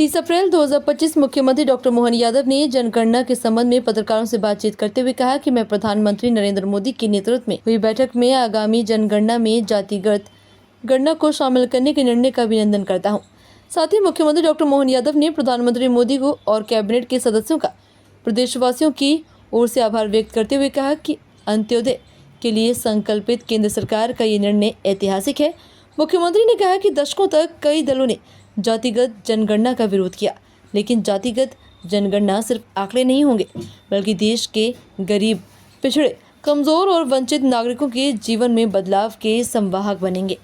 30 अप्रैल 2025 मुख्यमंत्री डॉक्टर मोहन यादव ने जनगणना के संबंध में पत्रकारों से बातचीत करते हुए कहा कि मैं प्रधानमंत्री नरेंद्र मोदी के नेतृत्व में हुई बैठक में आगामी जनगणना में जातिगत गणना को शामिल करने के निर्णय का अभिनंदन करता हूं। साथ ही मुख्यमंत्री डॉक्टर मोहन यादव ने प्रधानमंत्री मोदी को और कैबिनेट के सदस्यों का प्रदेशवासियों की ओर से आभार व्यक्त करते हुए कहा कि अंत्योदय के लिए संकल्पित केंद्र सरकार का ये निर्णय ऐतिहासिक है। मुख्यमंत्री ने कहा कि दशकों तक कई दलों ने जातिगत जनगणना का विरोध किया, लेकिन जातिगत जनगणना सिर्फ आंकड़े नहीं होंगे बल्कि देश के गरीब, पिछड़े, कमजोर और वंचित नागरिकों के जीवन में बदलाव के संवाहक बनेंगे।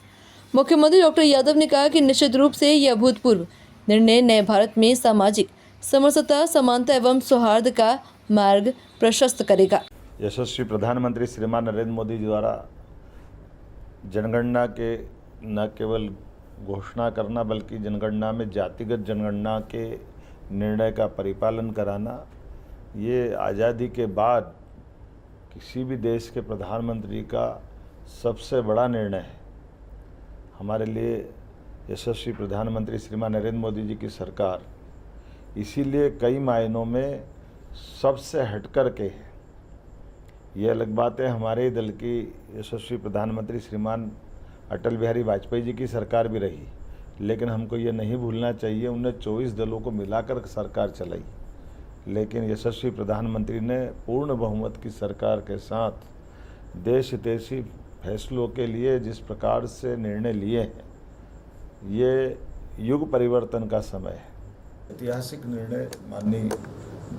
मुख्यमंत्री डॉक्टर यादव ने कहा कि निश्चित रूप से यह अभूतपूर्व निर्णय नए भारत में सामाजिक समरसता, समानता एवं सौहार्द का मार्ग प्रशस्त करेगा। यशस्वी प्रधानमंत्री श्रीमान नरेंद्र मोदी जी द्वारा जनगणना के न केवल घोषणा करना बल्कि जनगणना में जातिगत जनगणना के निर्णय का परिपालन कराना, ये आज़ादी के बाद किसी भी देश के प्रधानमंत्री का सबसे बड़ा निर्णय है। हमारे लिए यशस्वी प्रधानमंत्री श्रीमान नरेंद्र मोदी जी की सरकार इसीलिए कई मायनों में सबसे हटकर के है। ये अलग बात है, हमारे दल की यशस्वी प्रधानमंत्री श्रीमान अटल बिहारी वाजपेयी जी की सरकार भी रही, लेकिन हमको ये नहीं भूलना चाहिए उन्हें 24 दलों को मिलाकर सरकार चलाई, लेकिन यशस्वी प्रधानमंत्री ने पूर्ण बहुमत की सरकार के साथ देश हितैषी फैसलों के लिए जिस प्रकार से निर्णय लिए हैं, ये युग परिवर्तन का समय है। ऐतिहासिक निर्णय माननीय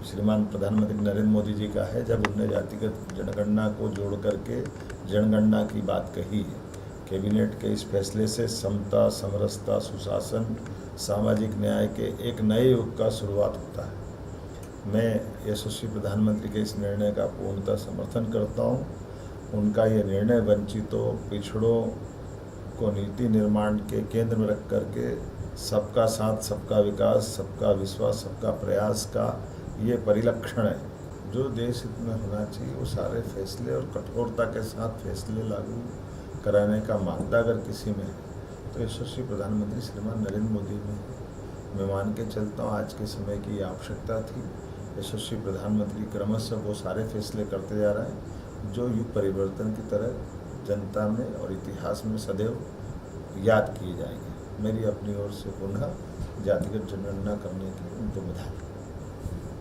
श्रीमान प्रधानमंत्री नरेंद्र मोदी जी का है, जब उन्होंने जातिगत जनगणना को जोड़ करके जनगणना की बात कही है। कैबिनेट के इस फैसले से समता, समरसता, सुशासन, सामाजिक न्याय के एक नए युग का शुरुआत होता है। मैं यशस्वी प्रधानमंत्री के इस निर्णय का पूर्णतः समर्थन करता हूं। उनका ये निर्णय वंचितों, पिछड़ों को नीति निर्माण के केंद्र में रख करके सबका साथ, सबका विकास, सबका विश्वास, सबका प्रयास का ये परिलक्षण है। जो देश हित में होना चाहिए वो सारे फैसले और कठोरता के साथ फैसले लागू कराने का मानता अगर किसी में है तो यशस्वी प्रधानमंत्री श्रीमान नरेंद्र मोदी में मैं मान के चलता हूँ। आज के समय की आवश्यकता थी। यशस्वी प्रधानमंत्री क्रमशः वो सारे फैसले करते जा रहे हैं जो युग परिवर्तन की तरह जनता में और इतिहास में सदैव याद किए जाएंगे। मेरी अपनी ओर से पुनः जातिगत जनगणना करने की उनको बधाई।